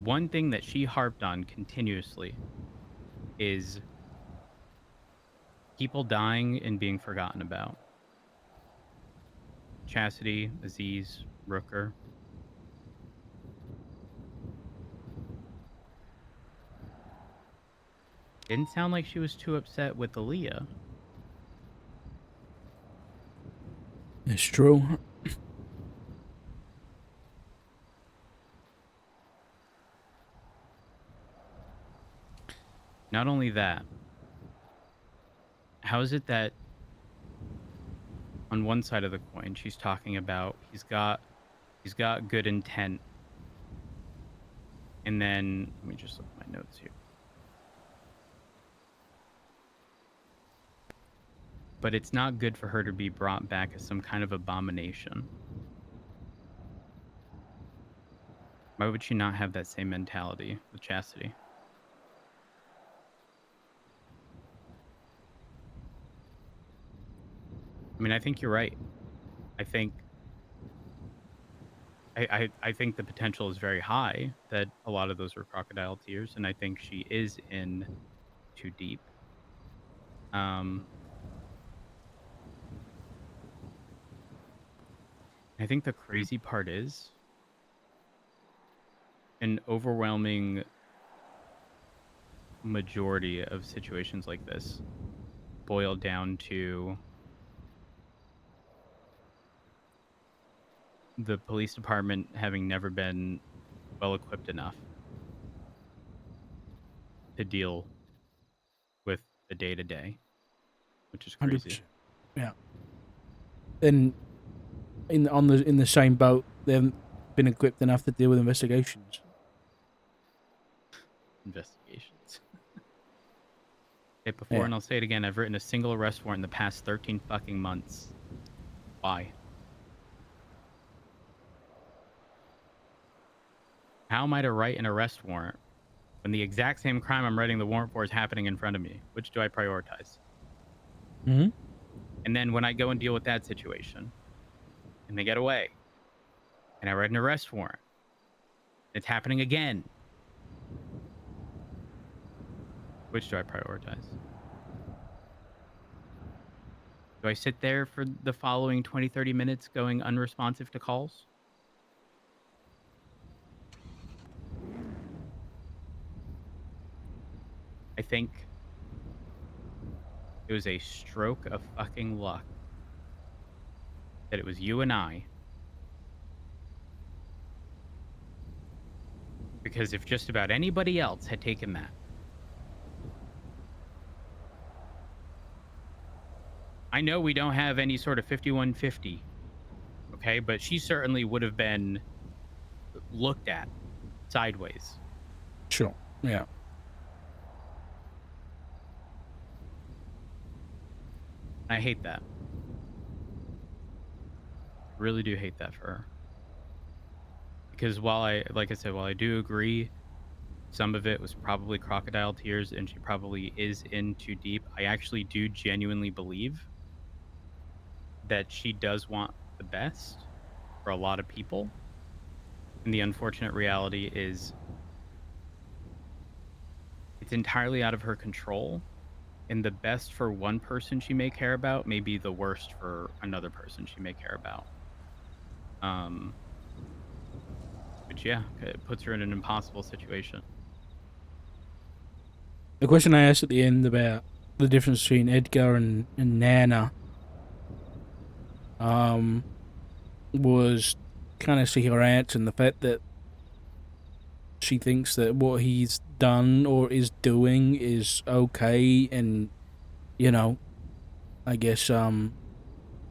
one thing that she harped on continuously is people dying and being forgotten about. Chastity, Aziz, Rooker. Didn't sound like she was too upset with Aaliyah. It's true. Not only that, how is it that on one side of the coin she's talking about he's got good intent, and then let me just look at my notes here. But it's not good for her to be brought back as some kind of abomination. Why would she not have that same mentality with Chastity? I mean, I think you're right. I think I think the potential is very high that a lot of those were crocodile tears, and I think she is in too deep. I think the crazy part is an overwhelming majority of situations like this boil down to the police department having never been well equipped enough to deal with the day to day, which is crazy. 100%. Yeah. And in the same boat, they haven't been equipped enough to deal with investigations. Investigations. It before Yeah. and I'll say it again. I've written a single arrest warrant in the past 13 fucking months. Why? How am I to write an arrest warrant when the exact same crime I'm writing the warrant for is happening in front of me? Which do I prioritize? Mm-hmm. And then when I go and deal with that situation and they get away and I write an arrest warrant, it's happening again. Which do I prioritize? Do I sit there for the following 20, 30 minutes going unresponsive to calls? I think it was a stroke of fucking luck that it was you and I. Because if just about anybody else had taken that, I know we don't have any sort of 5150, okay? But she certainly would have been looked at sideways. Sure. Yeah. I hate that. Really do hate that for her. Because while like I said, while I do agree some of it was probably crocodile tears and she probably is in too deep, I actually do genuinely believe that she does want the best for a lot of people. And the unfortunate reality is it's entirely out of her control. And the best for one person she may care about may be the worst for another person she may care about. Which, yeah, it puts her in an impossible situation. The question I asked at the end about the difference between Edgar and Nana was kind of see her answer, and the fact that she thinks that what he's done or is doing is okay and, you know, I guess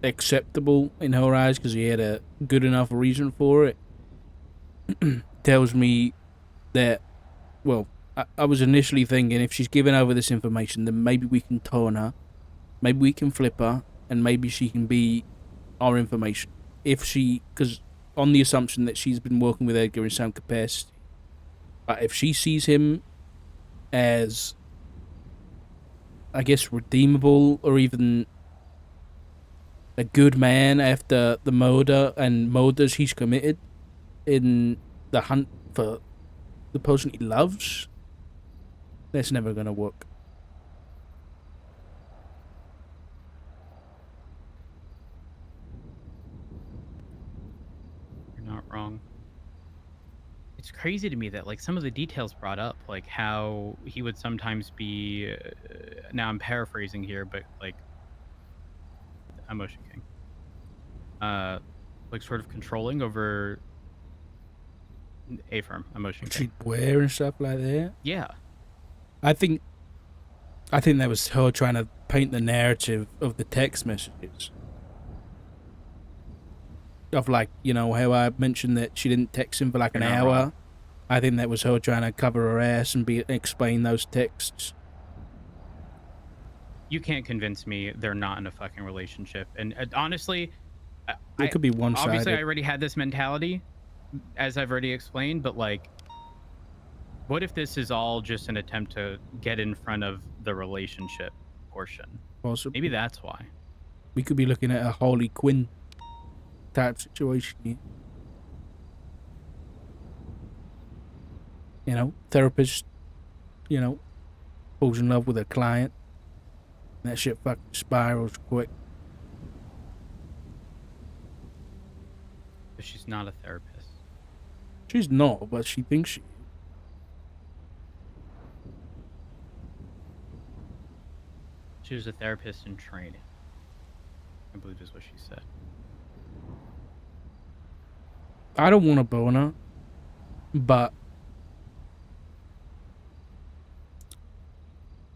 acceptable in her eyes because he had a good enough reason for it, tells me that, well, I was initially thinking if she's giving over this information, then maybe we can turn her, maybe we can flip her, and maybe she can be our information. If she, because on the assumption that she's been working with Edgar in some capacity, but if she sees him as, I guess, redeemable or even a good man after the murder and murders he's committed in the hunt for the person he loves, that's never gonna work. You're not wrong. It's crazy to me that, like, some of the details brought up, like, how he would sometimes be, now I'm paraphrasing here, but, like, Emotion King, uh, like, sort of controlling over A firm, Emotion What King. she'd wear and stuff like that. Yeah. I think that was her trying to paint the narrative of the text messages. Of like, how I mentioned that she didn't text him for like You're an not wrong. hour. I think that was her trying to cover her ass and explain those texts. You can't convince me they're not in a fucking relationship, and, honestly, It I could be obviously, I one-sided. already had this mentality, as I've already explained, but, like, what if this is all just an attempt to get in front of the relationship portion? Maybe Possibly. that's why. We could be looking at a Harley Quinn type situation here. Therapist, you know, falls in love with a client. That shit fucking spirals quick. But she's not a therapist. She's not, but she thinks she is. She was a therapist in training, I believe is what she said. I don't want to bone her, but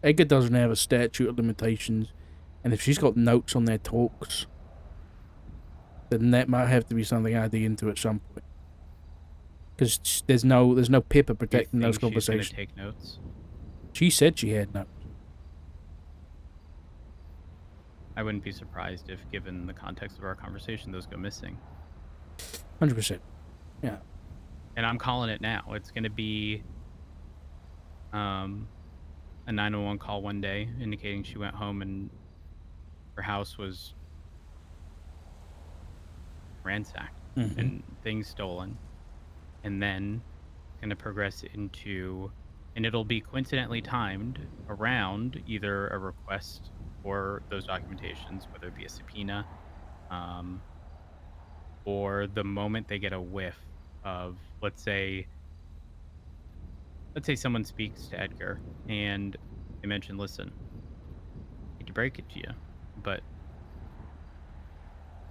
Edgar doesn't have a statute of limitations, and if she's got notes on their talks, then that might have to be something I dig into at some point. Because there's no Pippa You protecting those think she's gonna conversations. take notes? She said she had notes. I wouldn't be surprised if, given the context of our conversation, those go missing. 100%. Yeah. And I'm calling it now. It's gonna be a 911 call one day indicating she went home and her house was ransacked Mm-hmm. and things stolen. And then going to progress into, and it'll be coincidentally timed around either a request for those documentations, whether it be a subpoena, or the moment they get a whiff of, let's say someone speaks to Edgar and they mention, listen, I hate to break it to you, but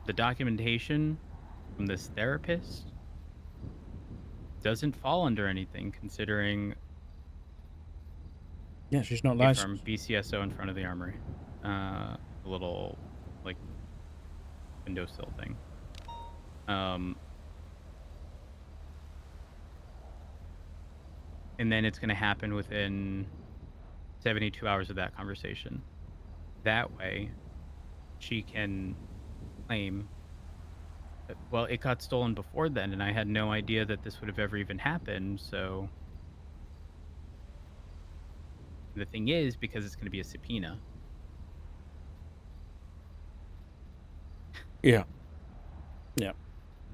the documentation from this therapist doesn't fall under anything, considering Yeah, she's not a firm licensed. BCSO in front of the armory, a little like windowsill thing. And then it's going to happen within 72 hours of that conversation. That way, she can claim that, well, it got stolen before then, and I had no idea that this would have ever even happened. So the thing is, because it's going to be a subpoena, Yeah. Yeah.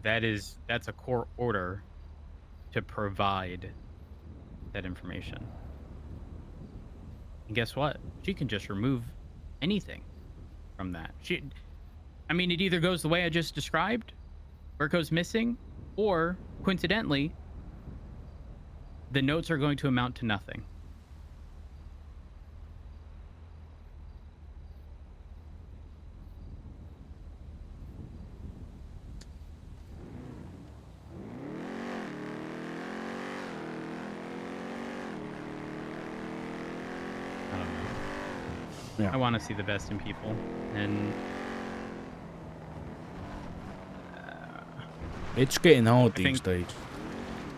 that's a court order to provide that information. And guess what? She can just remove anything from that. I mean, it either goes the way I just described, or it goes missing, or coincidentally, the notes are going to amount to nothing. I don't know. Yeah. I want to see the best in people, and It's getting hard I these think days.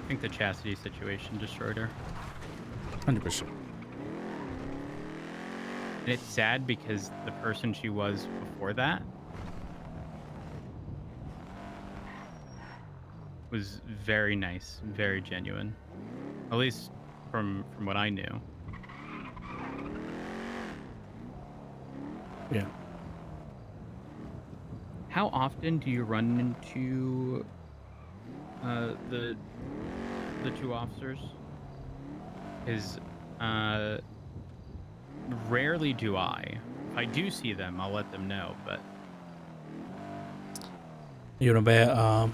I think the chastity situation destroyed her. 100%. And it's sad because the person she was before that was very nice, very genuine. At least from what I knew. Yeah. How often do you run into the two officers? Because uh, rarely do I. If I do see them, I'll let them know. But You know about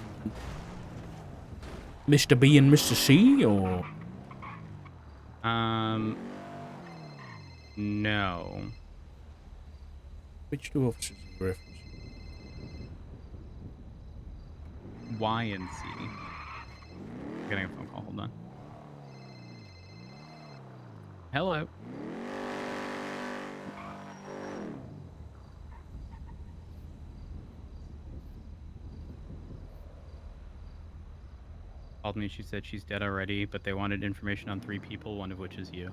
Mr. B and Mr. C, or um, no. which two officers are you referencing? Y and C. Getting a phone call. Hold on. Hello. Called me. She said she's dead already, but they wanted information on 3 people, one of which is you.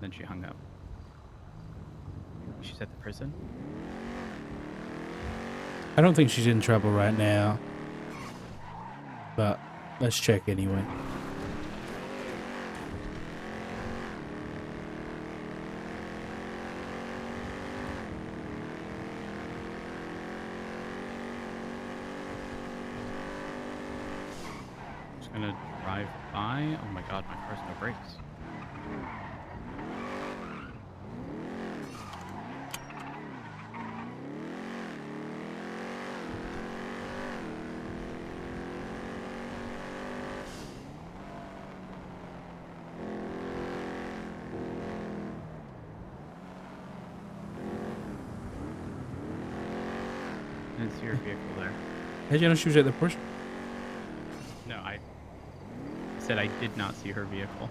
Then she hung up. She's at the prison. I don't think she's in trouble right now, but let's check anyway. Just gonna drive by. Oh my god, my car's no brakes. I didn't see her vehicle there. How did you know she was at the prison? No, I said I did not see her vehicle.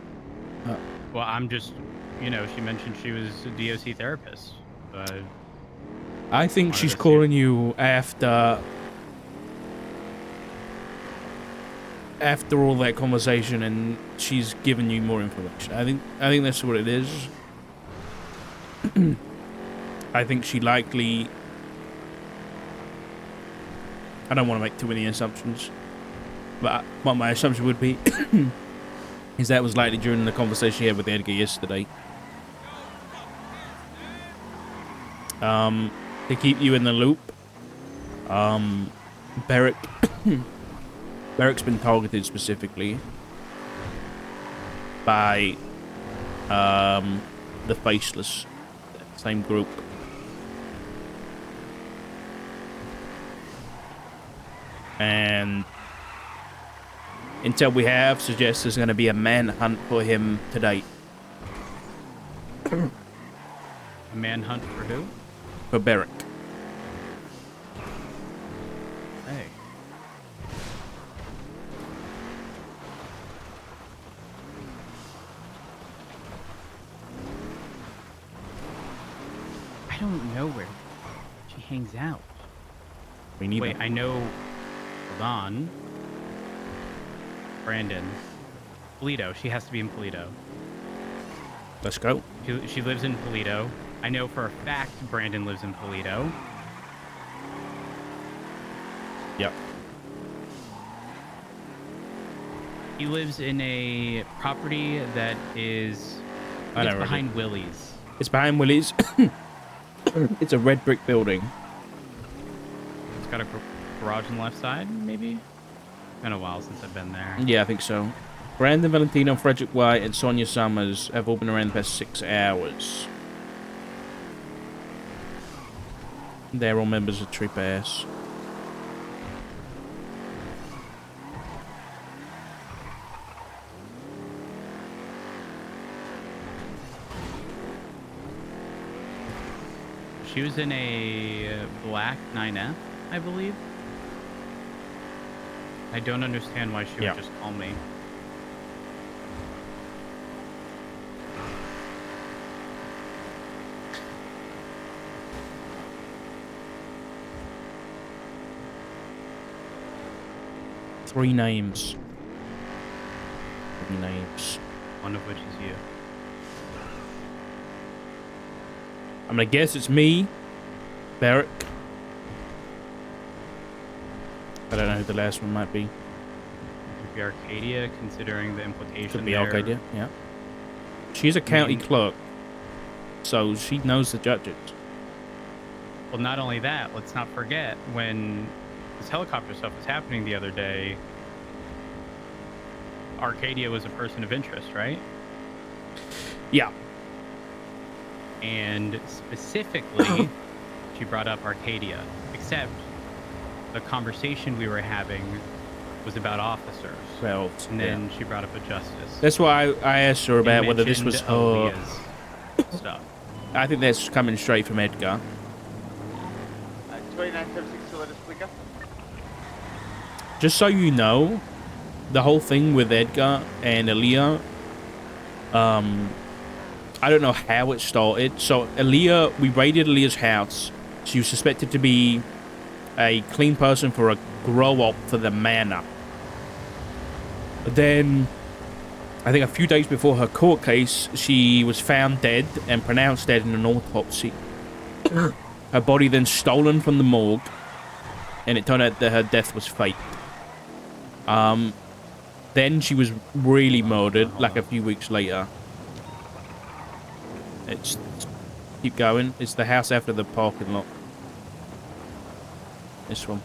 Oh. Well, I'm just, she mentioned she was a DOC therapist. But I think she's calling you after all that conversation, and she's given you more information. I think that's what it is. I think she likely. I don't want to make too many assumptions, but what my assumption would be is that was likely during the conversation you had with Edgar yesterday. To keep you in the loop, Barrick's been targeted specifically by the Faceless, same group. And intel we have suggests there's going to be a manhunt for him today. A manhunt for who? For Barrick. Hey. I don't know where she hangs out. Me neither. Wait, I know. Hold on. Brandon. Polito. She has to be in Polito. Let's go. She lives in Polito. I know for a fact Brandon lives in Polito. Yep. He lives in a property that is behind Willie's. It's behind Willie's. It's a red brick building. It's got a garage on the left side, maybe? Been a while since I've been there. Yeah, I think so. Brandon Valentino, Frederick White, and Sonia Summers have all been around the past 6 hours. They're all members of Trip Ass. She was in a black 9F, I believe. I don't understand why she would just call me. Three names. Three names. One of which is you. I'm gonna guess it's me, Barrick. I don't know who the last one might be. Could be Arcadia, considering the implication. Could be there. Arcadia, yeah. She's a county clerk, so she knows the judges. Well, not only that, let's not forget when this helicopter stuff was happening the other day, Arcadia was a person of interest, right? Yeah. And specifically, she brought up Arcadia, except the conversation we were having was about officers. Well, And then she brought up a justice. That's why I asked her about whether this was her. Aaliyah's stuff. I think that's coming straight from Edgar. 2976 to let us flicker. Just so you know, the whole thing with Edgar and Aaliyah, I don't know how it started. So Aaliyah, we raided Aaliyah's house. She was suspected to be a clean person for a grow-up for the manor. Then, I think a few days before her court case, she was found dead and pronounced dead in an autopsy. Her body then stolen from the morgue, and it turned out that her death was faked. Then she was really murdered, like a few weeks later. It's keep going. It's the house after the parking lot. This one.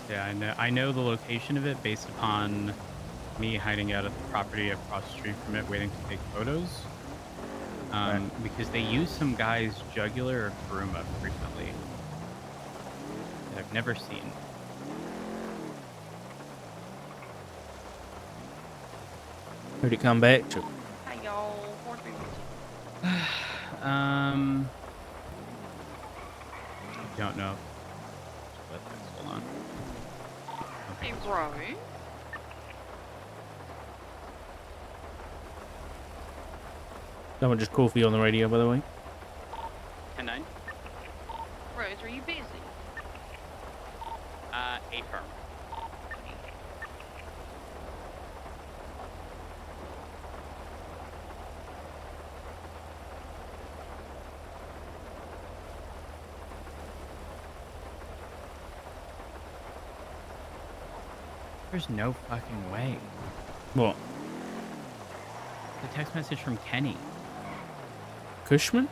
Yeah, I know the location of it based upon me hiding out at the property across the street from it, waiting to take photos. Right. Because they used some guy's jugular or kuruma frequently that I've never seen. Who'd it come back to? Hi, y'all. 432. Don't know. Hold on. Hey, bro. Someone just called for you on the radio, by the way. 10-9. Rose, are you busy? A firm. There's no fucking way. What? The text message from Kenny. Cushman?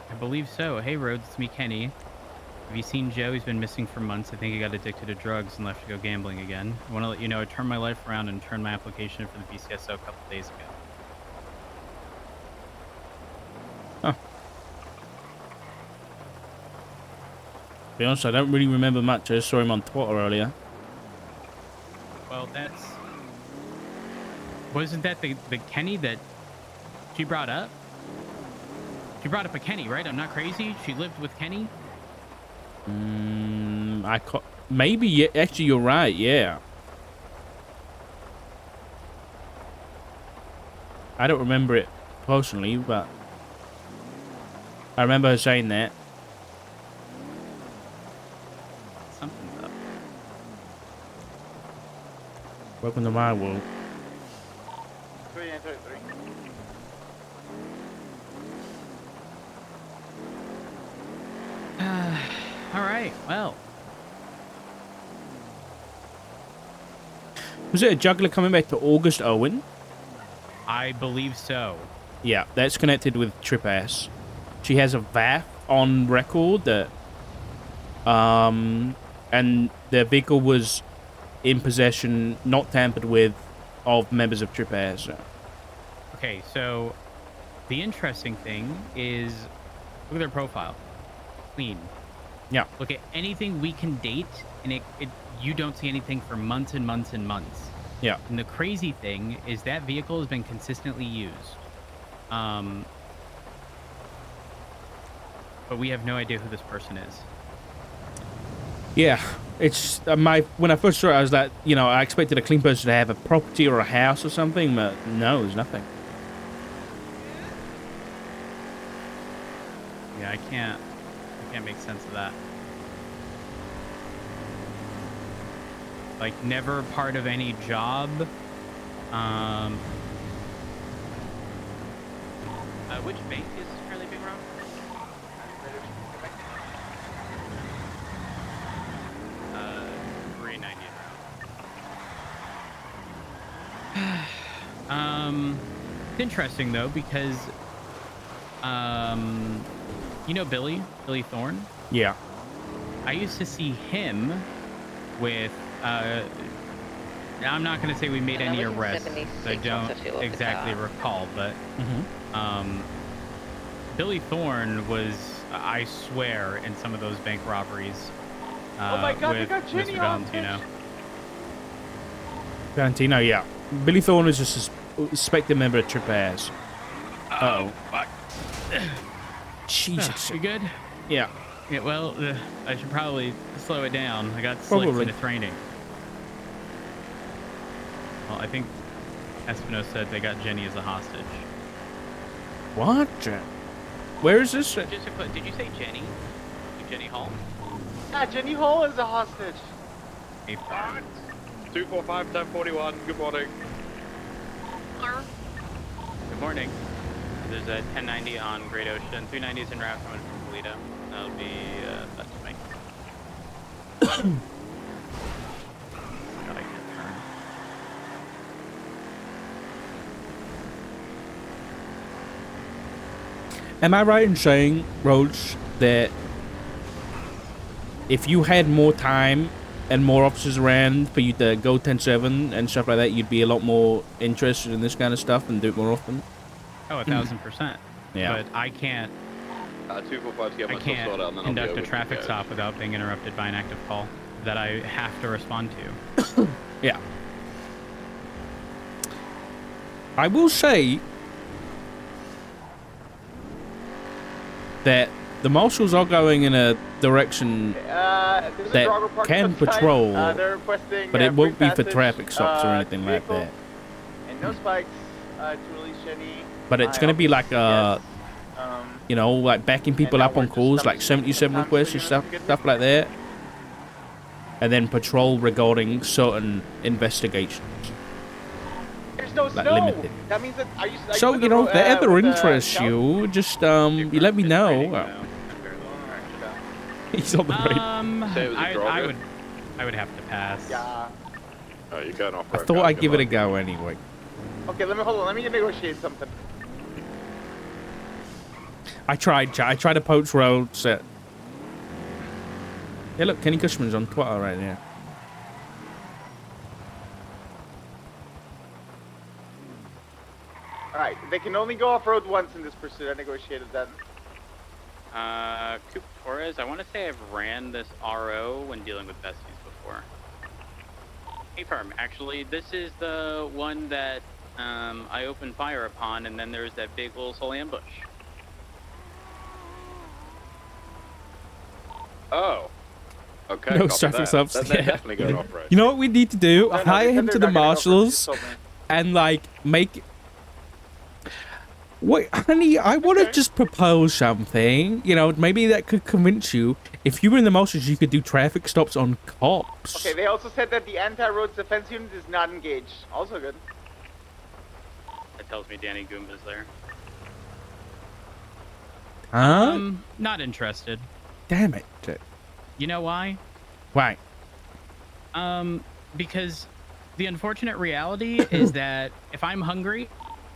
I believe so. Hey, Rhodes, it's me, Kenny. Have you seen Joe? He's been missing for months. I think he got addicted to drugs and left to go gambling again. I want to let you know I turned my life around and turned my application for the BCSO a couple days ago. Huh. To be honest, I don't really remember much. I just saw him on Twitter earlier. Well, that's... Wasn't that the Kenny that she brought up? She brought up a Kenny, right? I'm not crazy? She lived with Kenny? Maybe, yeah. Actually, you're right, yeah. I don't remember it personally, but I remember her saying that. Something's up. Welcome to my world. 2933. All right, well. Was it a juggler coming back to August Owen? I believe so. Yeah, that's connected with Trip Ass. She has a VAF on record that, and their vehicle was in possession, not tampered with, of members of Trip Ass. Okay, so the interesting thing is, look at their profile. Clean. Yeah. Look at anything we can date, and you don't see anything for months and months and months. Yeah. And the crazy thing is that vehicle has been consistently used. But we have no idea who this person is. Yeah, it's when I first saw it, I was like, you know, I expected a clean person to have a property or a house or something, but no, there's nothing. Yeah, I can't make sense of that. Like, never part of any job. Which bank is currently being run? 390. It's interesting though, because you know Billy Thorne? Yeah. I used to see him with I'm not going to say we made And any that was in arrests. 76 I don't once I feel like the exactly car. recall, but Mm-hmm. Billy Thorne was, I swear, in some of those bank robberies. Oh my God, they with got Jenny Mr. hostage. Valentino. Valentino, yeah. Billy Thorne is a suspected member of Trip Ass. Uh-oh. Fuck. Jesus. You good? Yeah. Yeah, well, I should probably slow it down. I got slick Probably. in the training. Well, I think Espino said they got Jenny as a hostage. What? Where is this? Just a quick, did you say Jenny? Jenny Hall? Yeah, Jenny Hall is a hostage. A 245 1041. Good morning. Sir? Good morning. There's a 1090 on Great Ocean. 390 is en route coming from Toledo. That'll be that's me. God, I can't turn. Am I right in saying, Rhodes, that if you had more time and more officers around for you to go 10-7 and stuff like that, you'd be a lot more interested in this kind of stuff and do it more often? Oh, 1,000%. Yeah. But I can't 245 to get I myself can't sorted out, and then conduct I'll a be traffic over. stop without being interrupted by an active call that I have to respond to. Yeah. I will say that the marshals are going in a direction, There's That a Drago parked can outside. patrol, They're requesting, but it free won't be for passage, traffic stops or anything like vehicle, that. And no spikes to release Jenny. But it's going to be like, Yes. you know, like backing people now up we're on just calls, coming like to 77 sometimes requests for and you stuff, to get stuff like that. And then patrol regarding certain investigations. There's no Like snow. limited. That means that So, you know, if that ever interests you, just, you let me know. He's on the radio. Say it was a I Drago? would have to pass. Yeah. Oh, you're going off I road. thought I'd give it a go anyway. Okay, hold on. Let me negotiate something. I tried to poach Rhodes. Yeah, look, Kenny Cushman's on Twitter right now. All right, they can only go off road once in this pursuit. I negotiated that. Coop Torres, I want to say I've ran this RO when dealing with besties before. Hey, firm, actually, this is the one that I opened fire upon, and then there's that big little soul ambush. Oh. Okay. No copy traffic that. stops, Then they're yeah. definitely going off road. You know what we need to do? No, they Hire said him they're to the not gonna go for it, marshals just told me. and like make. Wait, honey, I want to just propose something. You know, maybe that could convince you. If you were in the marshals, you could do traffic stops on cops. Okay, they also said that the anti-roads defense unit is not engaged. Also good. That tells me Danny Goomba's there. Huh? Not interested. Damn it. You know why? Why? Because the unfortunate reality is that if I'm hungry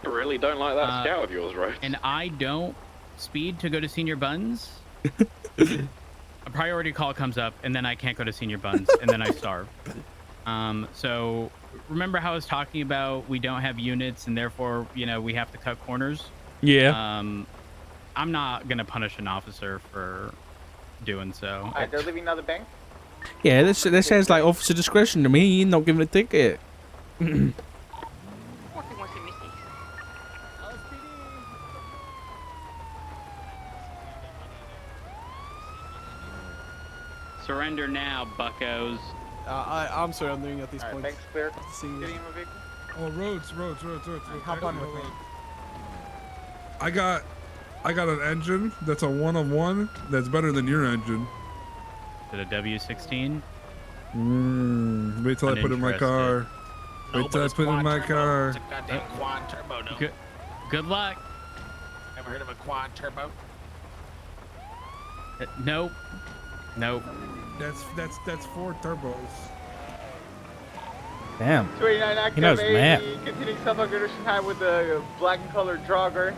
I really don't like that scout of yours, right? and I don't speed to go to Senior Buns, a priority call comes up and then I can't go to Senior Buns and then I starve. So remember how I was talking about we don't have units and therefore, you know, we have to cut corners? Yeah. I'm not going to punish an officer for doing so. All right, they're leaving now the bank. Yeah, this sounds like officer discretion to me. Not giving a ticket. Working with you, Missy. Surrender now, buckos. I'm sorry, I'm doing at these All right, points. banks clear. Seeing Getting you. in my vehicle. Oh, roads. Hop on with me. I got an engine that's a 1 of 1 that's better than your engine. Is it a W16? Wait till I put it in my car. Wait till I put it in my car. It's a goddamn quad turbo, no? Good luck. Ever heard of a quad turbo? Nope. Nope. That's 4 turbos. Damn. 289 active. He knows math. Continuing self-aggression high with the black and colored jogger.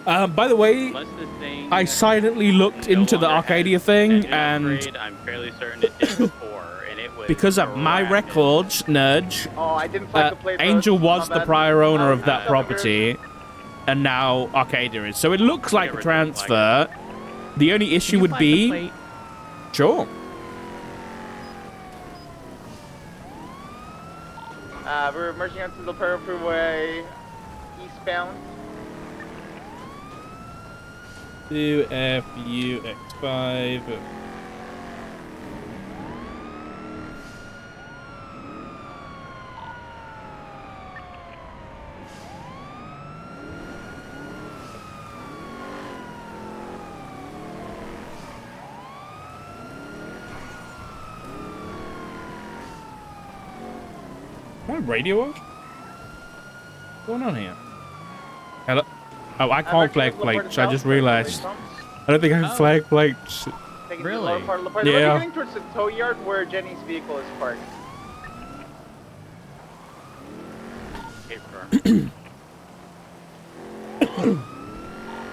By the way, Unless the thing I silently looked no into the longer has Arcadia thing, engine and upgrade, I'm fairly certain it did before, and it was because of my cracking. records, Nudge, Oh, I didn't flag the plate. Angel My was the bad. prior owner of I'll that stop here. property, and now Arcadia is. So it looks like a Get rid of the transfer. The only issue Can you would flag the be, plate? sure. We're merging onto the Pearl Freeway eastbound. 2FUX5. My radio off? What's going on here? Hello? Oh, I can't flag plates. I just realized. I don't think I can flag plates. Really? We're Yeah. getting towards the tow yard where Jenny's vehicle is parked. Okay, sure.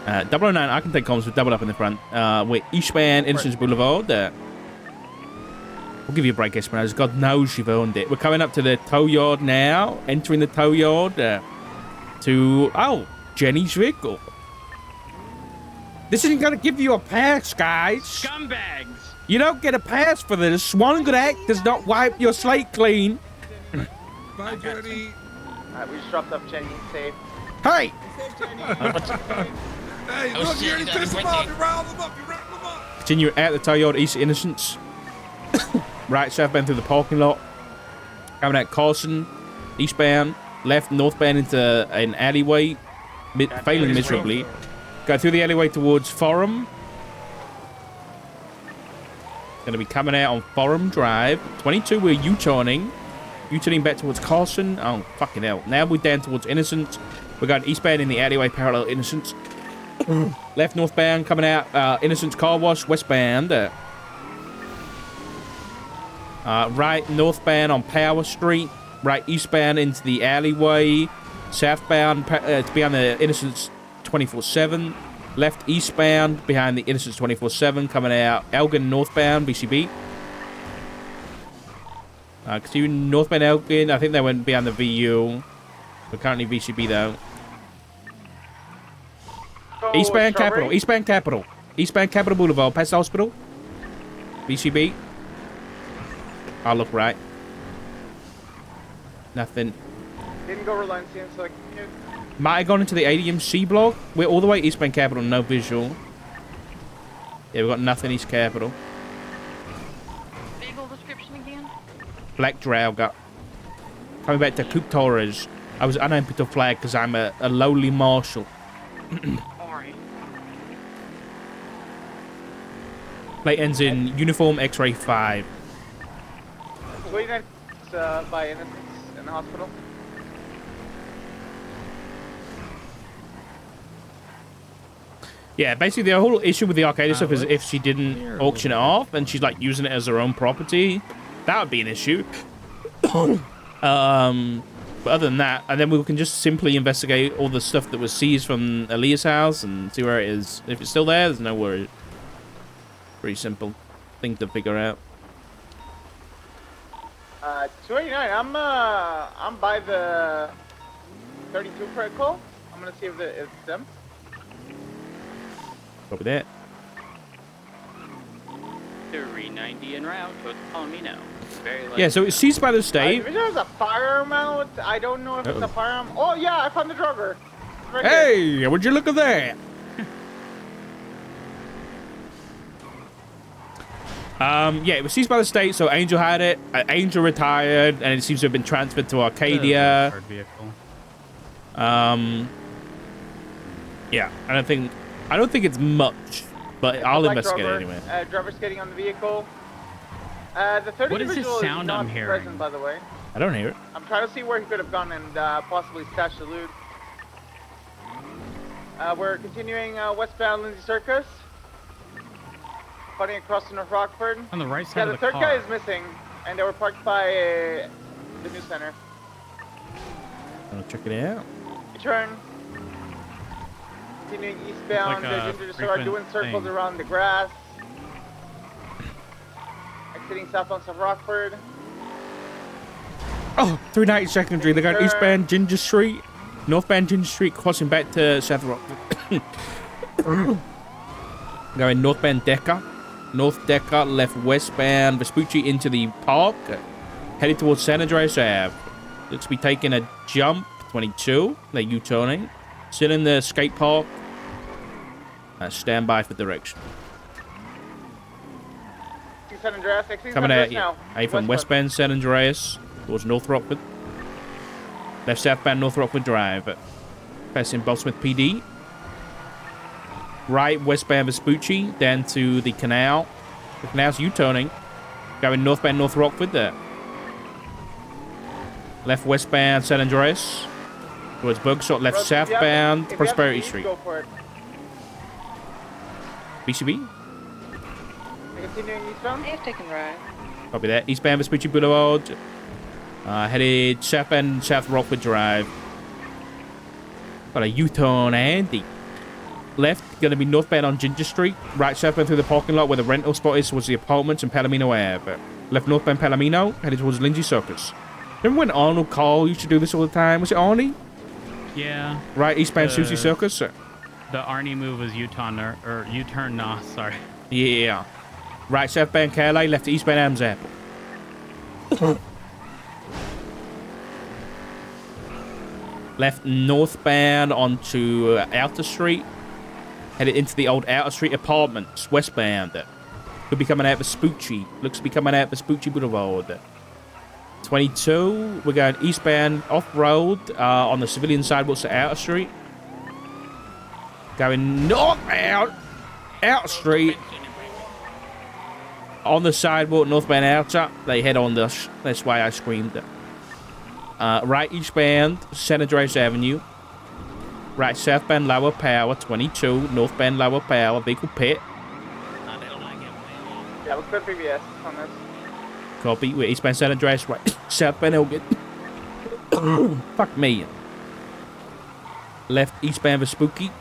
009, I can take comms with double up in the front. We're eastbound Innocence Boulevard. We'll give you a break, Espinosa. God knows you've owned it. We're coming up to the tow yard now. Entering the tow yard to Jenny's vehicle. This isn't going to give you a pass, guys. Scumbags! You don't get a pass for this. One good act does not wipe your slate clean. Bye, Jenny. Alright, we just dropped off Jenny safe. Hey! Hey, Oh, look, shit, you already you got pissed a them off. birthday. You riled them up. You riled them up. Continue at the tow yard, east of Innocence. Right, southbound through the parking lot. Coming out Carson, eastbound, left, northbound into an alleyway, failing miserably. Go through the alleyway towards Forum. Gonna be coming out on Forum Drive. 22, we're U-turning. U-turning back towards Carson. Oh, fucking hell. Now we're down towards Innocence. We're going eastbound in the alleyway, parallel Innocence. Left, northbound, coming out, Innocence Car Wash, westbound. Right, northbound on Power Street. Right, eastbound into the alleyway. Southbound to be on the Innocence 24/7. Left, eastbound behind the Innocence 24/7. Coming out Elgin northbound, BCB. Continue northbound Elgin. I think they went behind the VU. We're currently VCB though. So, Eastbound Strawberry? Capital. Eastbound Capital. Eastbound Capital Boulevard. Past the hospital. BCB. I'll look right. Nothing. Didn't go Reliance in, so Might have gone into the ADMC block. We're all the way eastbound Capital, no visual. Yeah, we've got nothing East Capital. Vehicle description again? Black Drauga. Coming back to Coupe Torres. I was unable to flag because I'm a lowly marshal. Alright. Plate ends in uniform X-ray 5. waiting at by Innocence in the hospital. Yeah, basically the whole issue with the Arcadia stuff is if she didn't auction it off and she's like using it as her own property, that would be an issue. But other than that, and then we can just simply investigate all the stuff that was seized from Aaliyah's house and see where it is. If it's still there, there's no worry. Pretty simple thing to figure out. 289. I'm by the 32 protocol. I'm gonna see if it's them. Copy that. 390 en route. What's calling me now? Very Yeah, so it's seized by the state. There's a firearm out. I don't know if it's a firearm. Oh yeah, I found the drugger. Right here. Hey, would you look at that? Yeah, it was seized by the state, so Angel had it. Angel retired, and it seems to have been transferred to Arcadia. Yeah, I don't think it's much, but I'll Black investigate driver, anyway. Driver's getting on the vehicle. The 30 What is this visual sound is not I'm hearing? present, by the way. I don't hear it. I'm trying to see where he could have gone and possibly stashed the loot. We're continuing westbound Lindsay Circus. Cutting across to North Rockford. On the right Yeah, side the of the third car. guy is missing, and they were parked by the news center. I'll check it out. Return. continuing eastbound. Like a Ginger just started doing frequent circles thing. around the grass. Exiting southbound of Rockford. Oh, 390 secondary. They're going Turn. eastbound Ginger Street, northbound Ginger Street, crossing back to South Rock. Going northbound Decker, North Decker, left westbound Vespucci into the park, headed towards San Andreas Ave. Looks to be taking a jump. 22. They're U-turning. Still in the skate park. Stand by for direction. San Andreas, exiting Coming San at Andreas you. now. Hey, from westbound San Andreas towards North Rockford. Left southbound North Rockford Drive. Passing Bolsmith PD. Right westbound Vespucci down to the canal. The canal's U-turning. Going northbound North Rockford there. Left westbound San Andreas towards Bergshot. Left Russ, if you have to- southbound if you have to Prosperity leave, Street. Go for it. BCB. Continuing eastbound. They've taken right. Copy that. Eastbound Vespucci Boulevard. Headed southbound South Rockford Drive. Got a U-turn, Andy. Left, going to be northbound on Ginger Street. Right, southbound through the parking lot where the rental spot is towards the apartments and Palomino Ave. Left northbound Palomino, headed towards Lindsay Circus. Remember when Arnold Cole used to do this all the time? Was it Arnie? Yeah. Right, eastbound Susie Circus? The Arnie move was U-turn or U-turn. Nah, sorry. Yeah. Right, southbound KLA, left eastbound Adams Apple. Left northbound onto Outer Street. Headed into the old Outer Street apartments, westbound. Could be coming out Vespucci. Looks to be coming out Vespucci Boulevard. 22, we're going eastbound off-road on the civilian sidewalks to Outer Street. Going northbound Outer Street. On the sidewalk, northbound Outer. They head on the... That's why I screamed. Right eastbound San Andreas Avenue. Right southbound Lower Power, 22. Northbound Lower Power, vehicle pit. Yeah, we'll clear PBS on this. Copy. We're eastbound San Andreas, right southbound Elgin. Fuck me. Left eastbound Vespucci.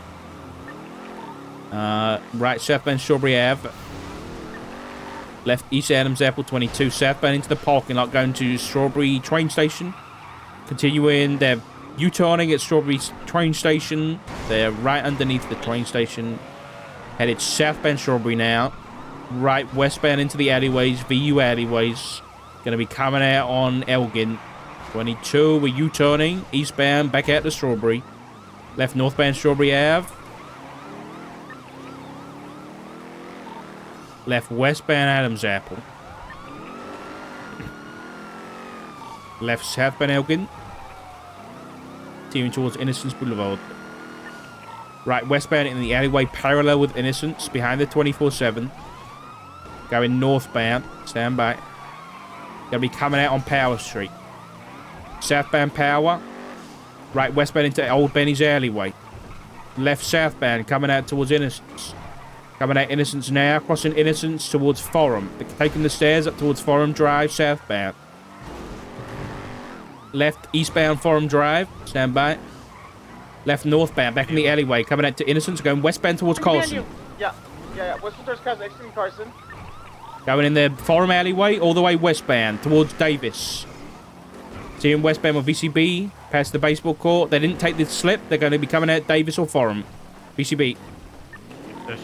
Right southbound Strawberry Ave. Left east Adams Apple, 22. Southbound into the parking lot, going to Strawberry train station. Continuing, they're U-turning at Strawberry train station. They're right underneath the train station. Headed southbound Strawberry now. Right westbound into the alleyways, VU alleyways. Gonna be coming out on Elgin. 22, we're U-turning. Eastbound, back out to Strawberry. Left northbound Strawberry Ave. Left westbound Adams Apple. Left southbound Elgin. Continuing towards Innocence Boulevard. Right westbound in the alleyway parallel with Innocence behind the 24/7. Going northbound. Stand by. Gonna be coming out on Power Street. Southbound Power. Right westbound into Old Benny's alleyway. Left southbound coming out towards Innocence. Coming out Innocence now, crossing Innocence towards Forum. They're taking the stairs up towards Forum Drive, southbound. Left eastbound Forum Drive, stand by. Left northbound, back in the alleyway, coming out to Innocence, going westbound towards Carson. Yeah. Western Stars Cars exiting Carson. Going in the Forum alleyway, all the way westbound towards Davis. Seeing westbound with VCB, past the baseball court. They didn't take the slip, they're going to be coming out Davis or Forum. VCB.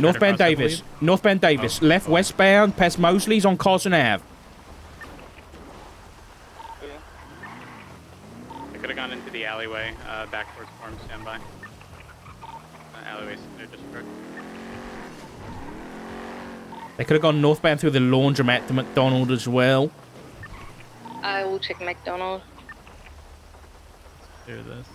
Northbound Davis. Northbound Davis. Left westbound past Mosley's on Carson Ave. They could have gone into the alleyway, back towards Forum standby. Alleyways, they're just They could have gone northbound through the laundromat to McDonald as well. I will check McDonald. do this.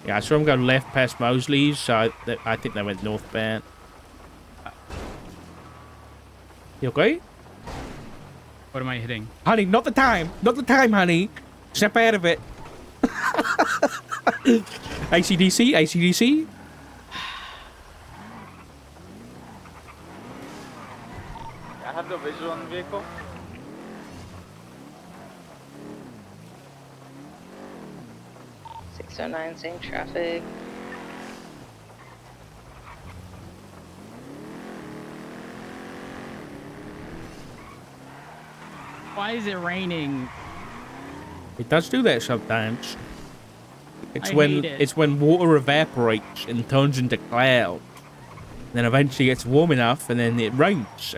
Yeah, I saw them go left past Mosley's, so I think they went northbound. You okay? What am I hitting? Honey, not the time. Not the time, honey. Step out of it. ACDC, ACDC. I have no visual on the vehicle. 609, same traffic. Why is it raining? It does do that sometimes. It's I when hate it. it's when water evaporates and turns into cloud. Then eventually gets warm enough and then it rains.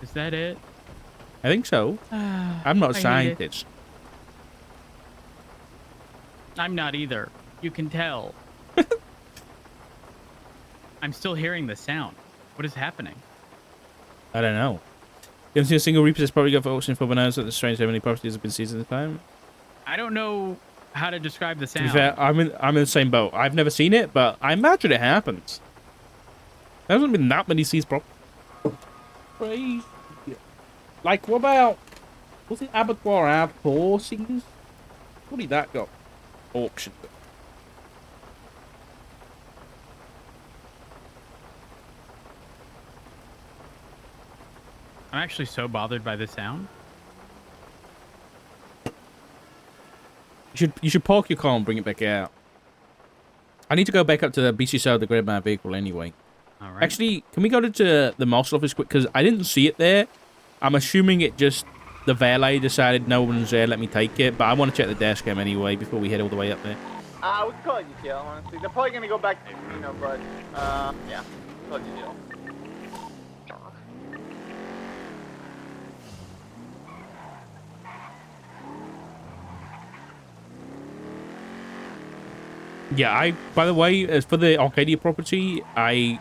Is that it? I think so. I'm not a I hate it. scientist. I'm not either. You can tell. I'm still hearing the sound. What is happening? I don't know. You haven't seen a single repossessed property go for auction for bananas that the strange how many properties have been seized in the time? I don't know how to describe the To sound. be fair, I'm in the same boat. I've never seen it, but I imagine it happens. There hasn't been that many seized properties. Crazy. Like, what about... Was it Abattoir have horses? What did that got? Auction. I'm actually so bothered by the sound. You should park your car and bring it back out. I need to go back up to the BC side to grab my vehicle anyway. All right. Actually, can we go to the marshal office quick? Because I didn't see it there. I'm assuming it just... The valet decided no one's there, let me take it. But I want to check the dash cam anyway before we head all the way up there. We can call it detail, honestly. They're probably gonna go back to casino, but, yeah. Call it detail. Yeah, by the way, as for the Arcadia property, I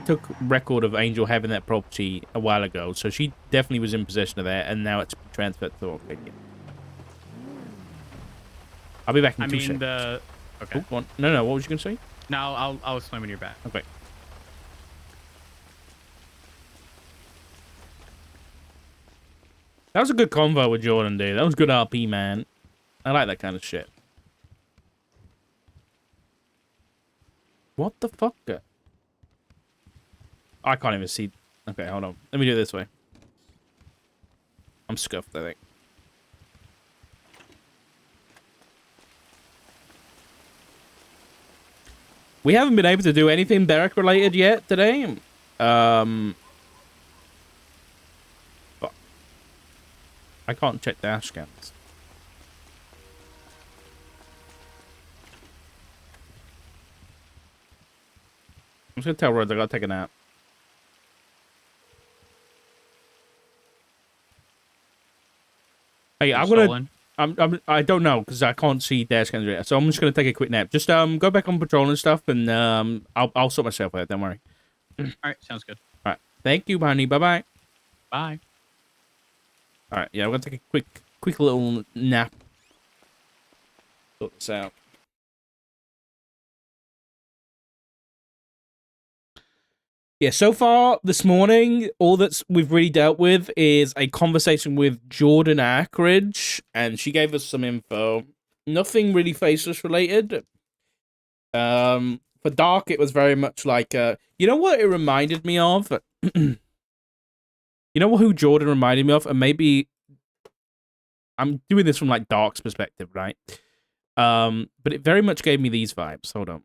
took record of Angel having that property a while ago, so she definitely was in possession of that, and now it's transferred to Arcadia. I'll be back in 2 seconds. Okay. Oh, what? No, what was you gonna say? No, I'll explain when you're back. Okay. That was a good convo with Jordan, dude. That was good RP, man. I like that kind of shit. What the fuck? I can't even see. Okay, hold on. Let me do it this way. I'm scuffed, I think. We haven't been able to do anything Derek related yet today. But I can't check dash cams. I'm just gonna tell Rhodes I gotta take a nap. Hey, I'm gonna. I don't know because I can't see dash cams yet, so I'm just gonna take a quick nap. Just go back on patrol and stuff, and I'll sort myself out. Don't worry. All right, sounds good. All right, thank you, honey. Bye bye. Bye. All right, yeah, we're gonna take a quick little nap. Sort this out. Yeah, so far this morning, all that we've really dealt with is a conversation with Jordan Ackridge, and she gave us some info. Nothing really faceless related. For Dark, it was very much like, you know what it reminded me of? You know who Jordan reminded me of? And maybe I'm doing this from like Dark's perspective, right? But it very much gave me these vibes. Hold on.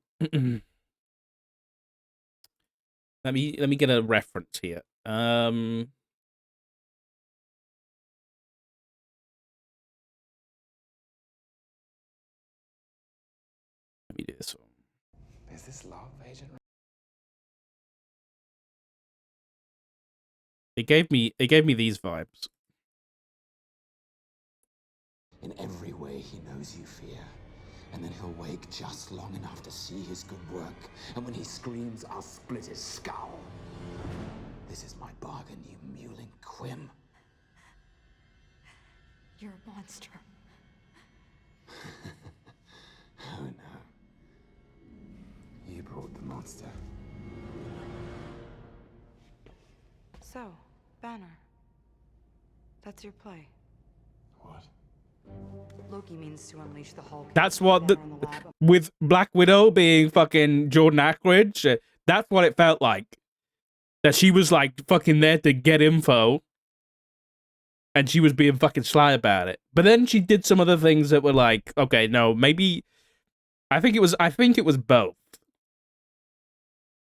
Let me get a reference here. Let me do this one. Is this love, Agent? It gave me these vibes. In every way he knows you fear. And then he'll wake just long enough to see his good work. And when he screams, I'll split his skull. This is my bargain, you mewling quim. You're a monster. Oh no. You brought the monster. So, Banner. That's your play. What? Loki means to unleash the Hulk. That's what with Black Widow being fucking Jordan Ackridge. That's what it felt like. That she was like fucking there to get info. and she was being fucking sly about it. But then she did some other things that were like, okay, no, maybe I think it was both.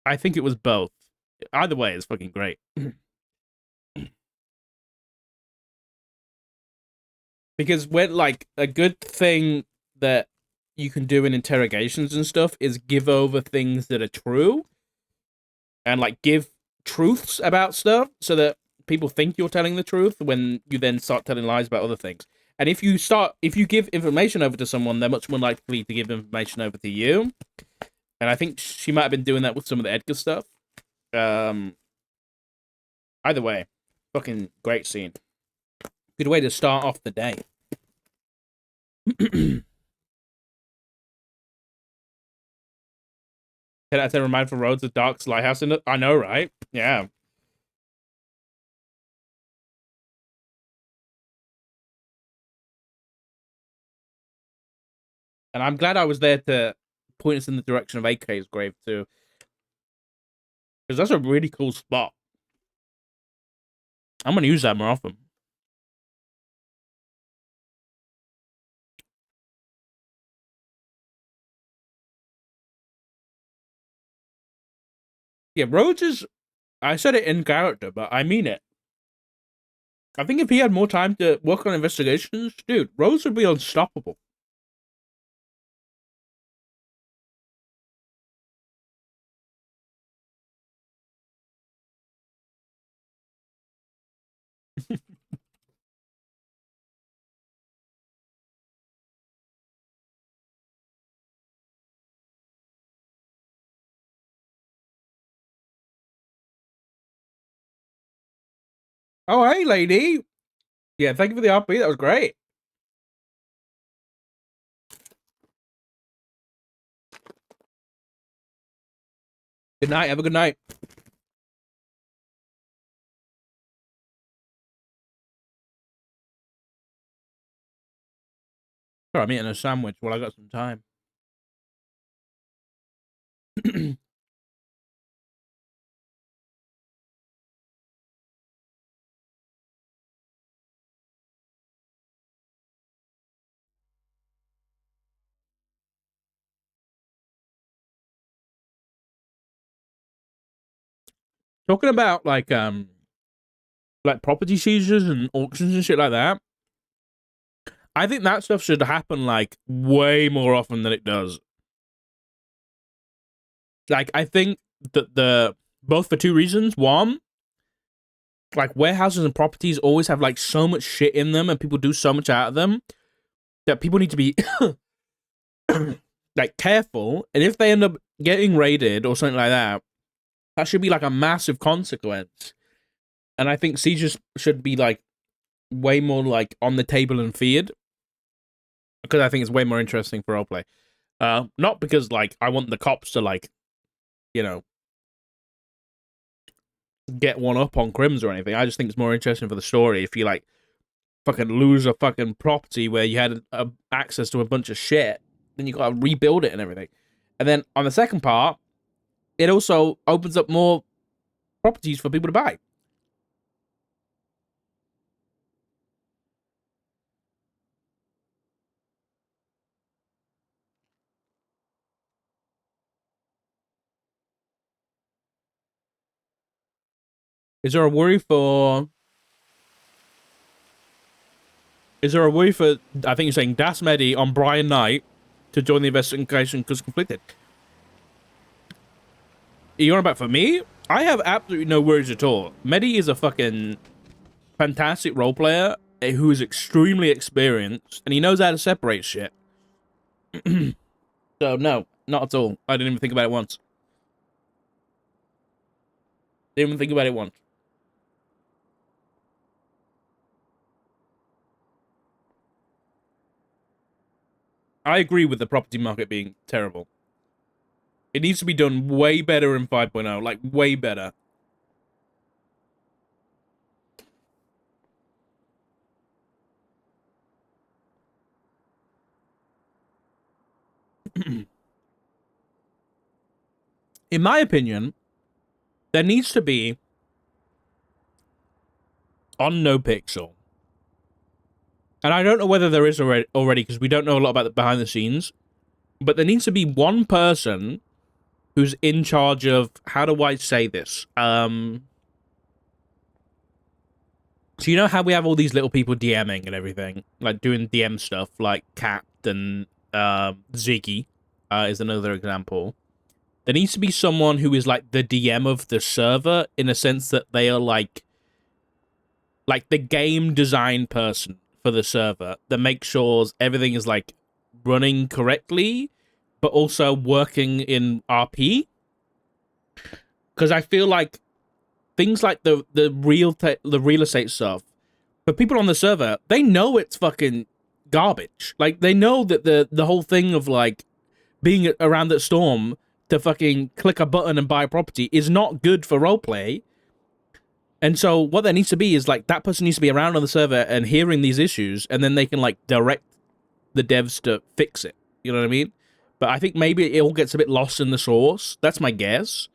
I think it was both. Either way, it's fucking great. Because when, like, a good thing that you can do in interrogations and stuff is give over things that are true and, like, give truths about stuff so that people think you're telling the truth when you then start telling lies about other things. And if you give information over to someone, they're much more likely to give information over to you. And I think she might have been doing that with some of the Edgar stuff. Either way, fucking great scene. Good way to start off the day. Can I say remind for Roads of Dark's Lighthouse in it? I know, right? Yeah. And I'm glad I was there to point us in the direction of AK's grave, too. Because that's a really cool spot. I'm going to use that more often. Yeah, Rhodes is... I said it in character, but I mean it. I think if he had more time to work on investigations, dude, Rhodes would be unstoppable. Oh, hey, lady. Yeah, thank you for the RP. That was great. Good night. Have a good night. Sorry, I'm eating a sandwich while I got some time. Talking about like property seizures and auctions and shit like that. I think that stuff should happen like way more often than it does. Like, I think that both for two reasons. One, like warehouses and properties always have like so much shit in them and people do so much out of them that people need to be like careful. And if they end up getting raided or something like that, that should be like a massive consequence. And I think sieges should be like way more like on the table and feared, because I think it's way more interesting for roleplay. Not because like I want the cops to like, you know, get one up on crims or anything. I just think it's more interesting for the story if you like fucking lose a fucking property where you had access to a bunch of shit, then you gotta rebuild it and everything. And then on the second part, it also opens up more properties for people to buy. Is there a worry for... I think you're saying Das Medi on Brian Knight to join the investigation because conflicted. You're on about for me? I have absolutely no worries at all. Medi is a fucking fantastic role player who is extremely experienced and he knows how to separate shit. So no, not at all. I didn't even think about it once. Didn't even think about it once. I agree with the property market being terrible. It needs to be done way better in 5.0, like way better. In my opinion, there needs to be on NoPixel and I don't know whether there is already because we don't know a lot about the behind the scenes, but there needs to be one person who's in charge of, how do I say this? So you know how we have all these little people DMing and everything, like doing DM stuff, like Cat and Ziggy is another example. There needs to be someone who is like the DM of the server in a sense that they are like the game design person for the server that makes sure everything is like running correctly, but also working in RP. Because I feel like things like the real estate stuff, for people on the server, they know it's fucking garbage. Like they know that the whole thing of like being around that storm to fucking click a button and buy a property is not good for roleplay. And so what there needs to be is like that person needs to be around on the server and hearing these issues, and then they can like direct the devs to fix it. You know what I mean? But I think maybe it all gets a bit lost in the source. That's my guess.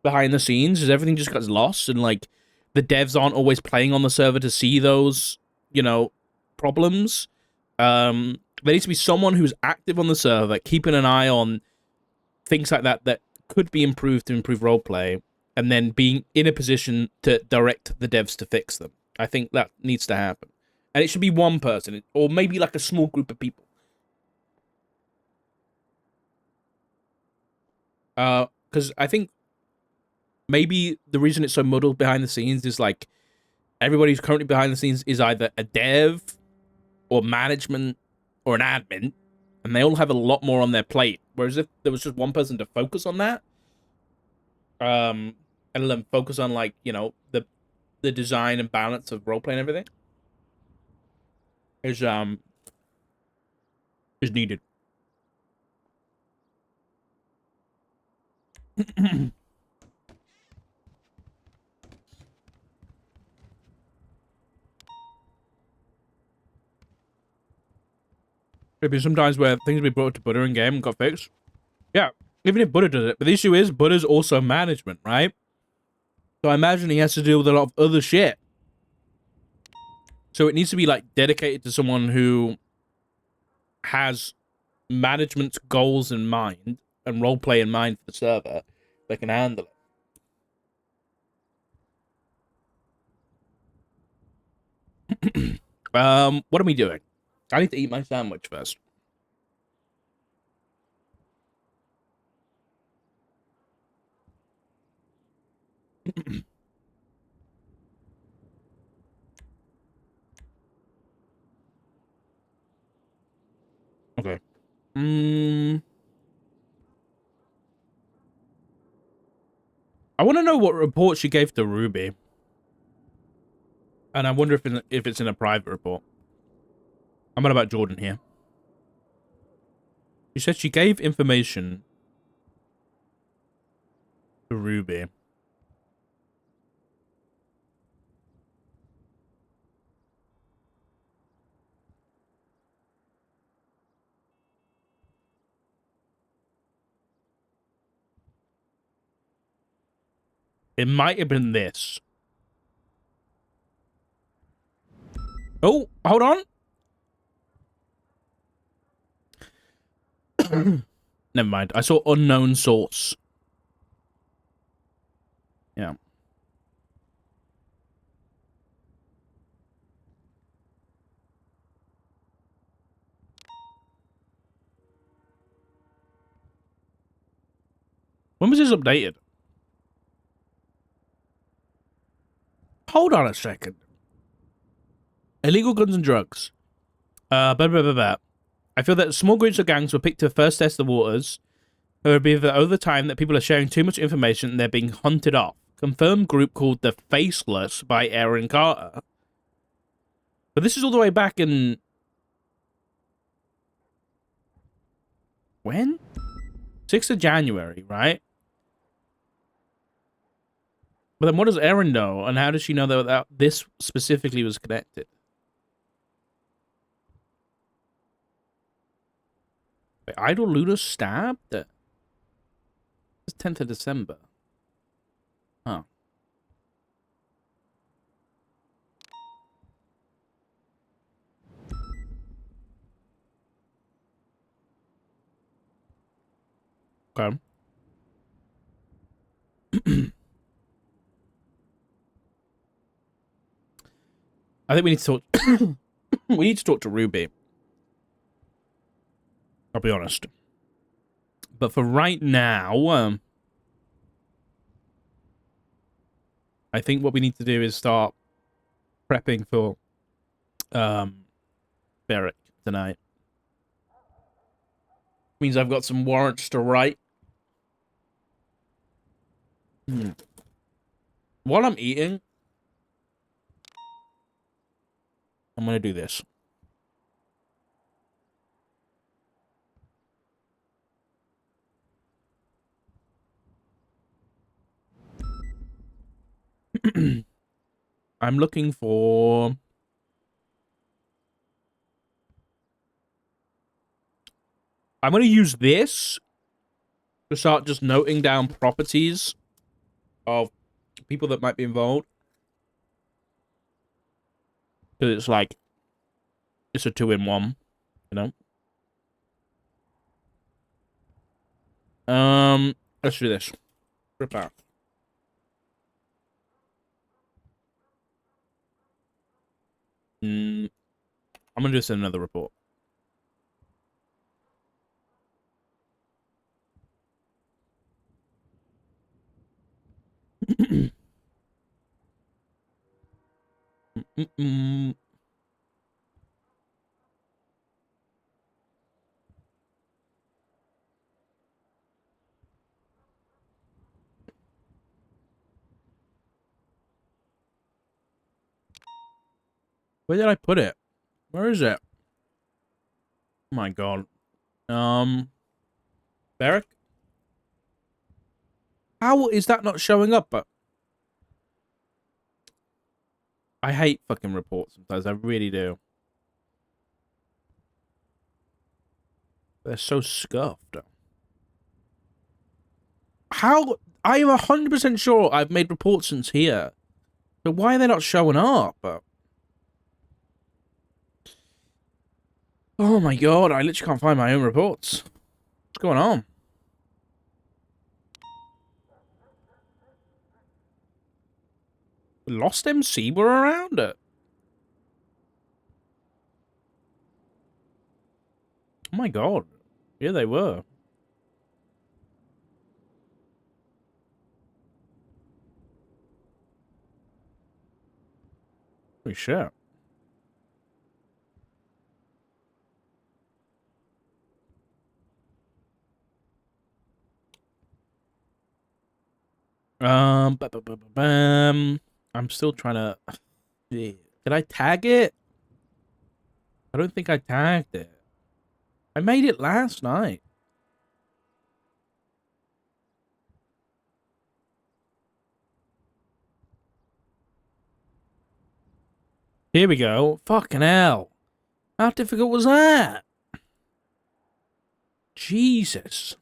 Behind the scenes, is everything just gets lost, and like the devs aren't always playing on the server to see those, you know, problems. There needs to be someone who's active on the server, keeping an eye on things like that that could be improved to improve roleplay, and then being in a position to direct the devs to fix them. I think that needs to happen. And it should be one person, or maybe like a small group of people. Because I think maybe the reason it's so muddled behind the scenes is like everybody who's currently behind the scenes is either a dev or management or an admin, and they all have a lot more on their plate. Whereas if there was just one person to focus on that, and then focus on like, you know, the design and balance of roleplay and everything is needed. Maybe sometimes where things be brought to Butter in game and got fixed. Yeah, even if Butter does it. But the issue is Butter's also management, right? So I imagine he has to deal with a lot of other shit. So it needs to be like dedicated to someone who has management's goals in mind and roleplay in mind for the server that can handle it. What are we doing? I need to eat my sandwich first. Okay. I want to know what report she gave to Ruby. And I wonder if it's in a private report. I'm on about Jordan here. She said she gave information to Ruby. It might have been this. Oh, hold on. Never mind. I saw unknown source. Yeah. When was this updated? Hold on a second. Illegal guns and drugs. Blah, blah, blah, blah. I feel that small groups of gangs were picked to first test the waters. It would be that over time that people are sharing too much information and they're being hunted off. Confirmed group called the Faceless by Aaron Carter. But this is all the way back in... When? 6th of January, right? But then what does Aaron know? And how does she know that this specifically was connected? Wait, Idol Luna stabbed? It's 10th of December. Huh. Okay. I think we need to talk. We need to talk to Ruby. I'll be honest. But for right now, I think what we need to do is start prepping for Beric tonight. Means I've got some warrants to write. While I'm eating, I'm gonna do this. I'm looking for... I'm going to use this to start just noting down properties of people that might be involved. Because it's like, it's a 2-in-1, you know? Let's do this. Rip out. I'm going to just send another report. Where did I put it? Where is it? Oh my god. Beric? How is that not showing up? I hate fucking reports sometimes. I really do. They're so scuffed. How? I am 100% sure I've made reports since here. So why are they not showing up? Oh my god, I literally can't find my own reports. What's going on? Lost MC were around it. Oh my god. Yeah, they were. Holy shit. I'm still trying to... Did I tag it? I don't think I tagged it. I made it last night. Here we go. Fucking hell. How difficult was that? Jesus.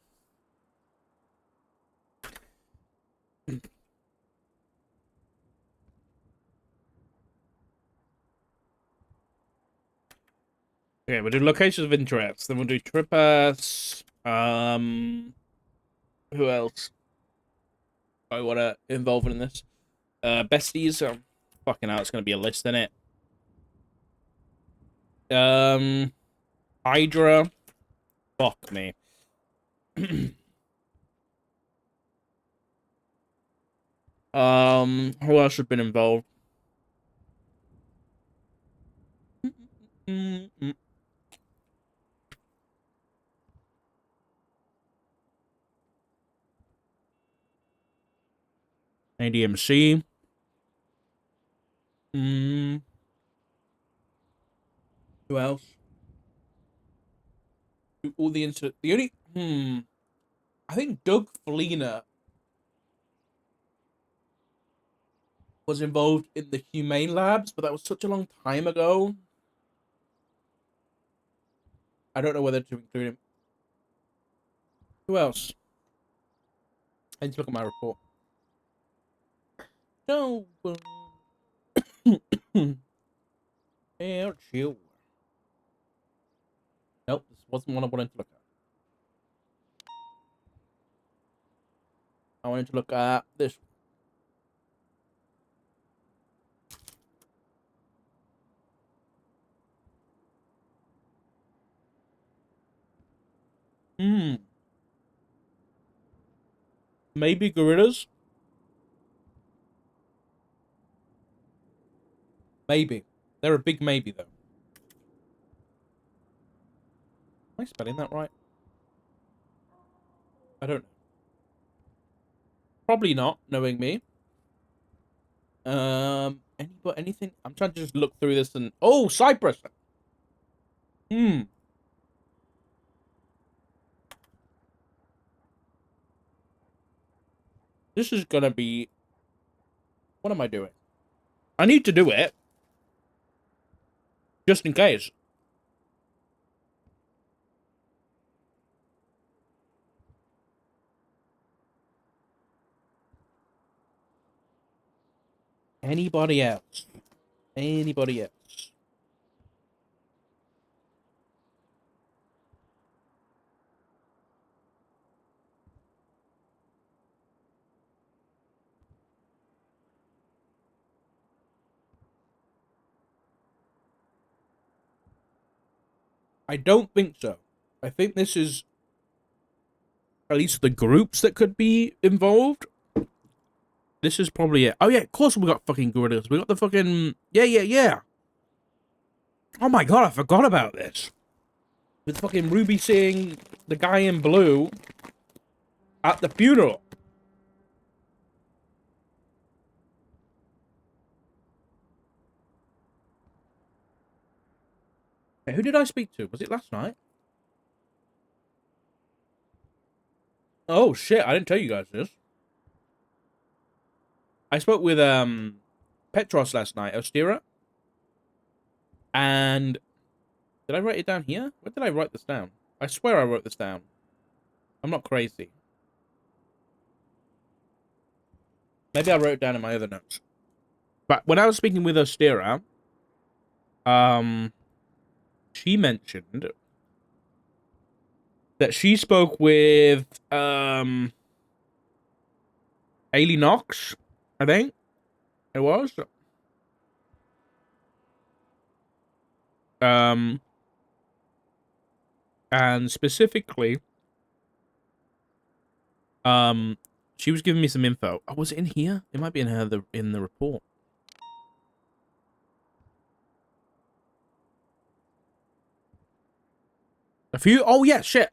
Okay, we'll do locations of interest. Then we'll do trippers. Who else? I want to involve in this. Besties. Fucking hell, it's gonna be a list, isn't it? Hydra. Fuck me. Who else has been involved? ADMC. Who else? All the only I think Doug Fleener was involved in the Humane Labs, but that was such a long time ago. I don't know whether to include him. Who else? I need to look at my report. No. Air chill. Nope, this wasn't one I wanted to look at. I wanted to look at this. Maybe gorillas? Maybe. They're a big maybe, though. Am I spelling that right? I don't know. Probably not, knowing me. Anything? I'm trying to just look through this and... Oh, Cyprus! This is gonna be... What am I doing? I need to do it. Just in case. Anybody else? Anybody else? I don't think so. I think this is at least the groups that could be involved. This is probably it. Oh yeah, of course we got fucking gorillas. We got the fucking... Yeah. Oh my god, I forgot about this. With fucking Ruby seeing the guy in blue at the funeral. Hey, who did I speak to? Was it last night? Oh shit, I didn't tell you guys this. I spoke with Petros last night, Ostira. And did I write it down here? Where did I write this down? I swear I wrote this down. I'm not crazy. Maybe I wrote it down in my other notes. But when I was speaking with Ostira, she mentioned that she spoke with Ailey Knox, I think it was. And specifically, she was giving me some info. Oh, was it in here? It might be in the report. A few. Oh yeah, shit.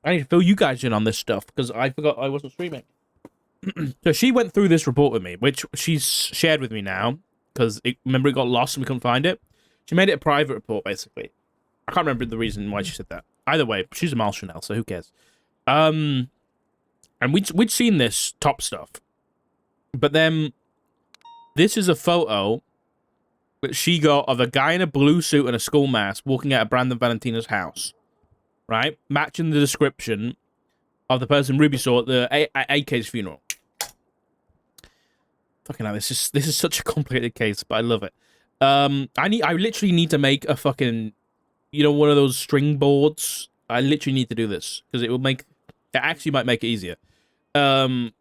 I need to fill you guys in on this stuff because I forgot I wasn't streaming. So she went through this report with me, which she's shared with me now because remember it got lost and we couldn't find it. She made it a private report basically. I can't remember the reason why she said that. Either way, she's a Mal Chanel, so who cares? And we'd seen this top stuff, but then this is a photo that she got of a guy in a blue suit and a school mask walking out of Brandon Valentina's house, right? Matching the description of the person Ruby saw at the AK's funeral. Fucking hell, this is such a complicated case, but I love it. I literally need to make a fucking, one of those string boards. I literally need to do this because it actually might make it easier. Maybe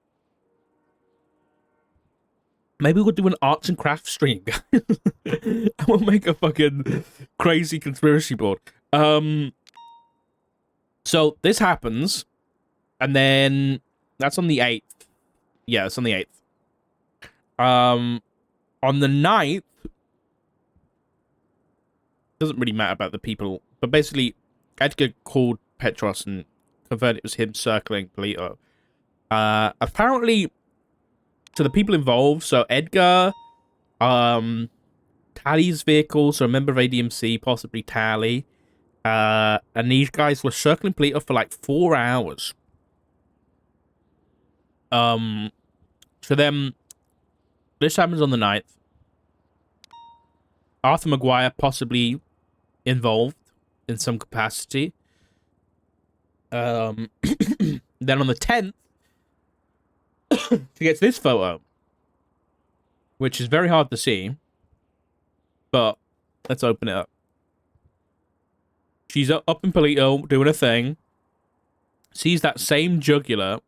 we'll do an arts and crafts stream, guys. And we'll make a fucking crazy conspiracy board. So this happens, and then that's on the 8th. Yeah, it's on the 8th. On the 9th, doesn't really matter about the people, but basically, Edgar called Petros and confirmed it was him circling Polito. Apparently, to the people involved, so Edgar, Tally's vehicle, so a member of ADMC, possibly Tally, and these guys were circling Polito for like 4 hours. So then, this happens on the 9th. Arthur Maguire possibly involved in some capacity. Then on the 10th, she gets this photo, which is very hard to see, but let's open it up. She's up in Polito doing a thing, sees that same jugular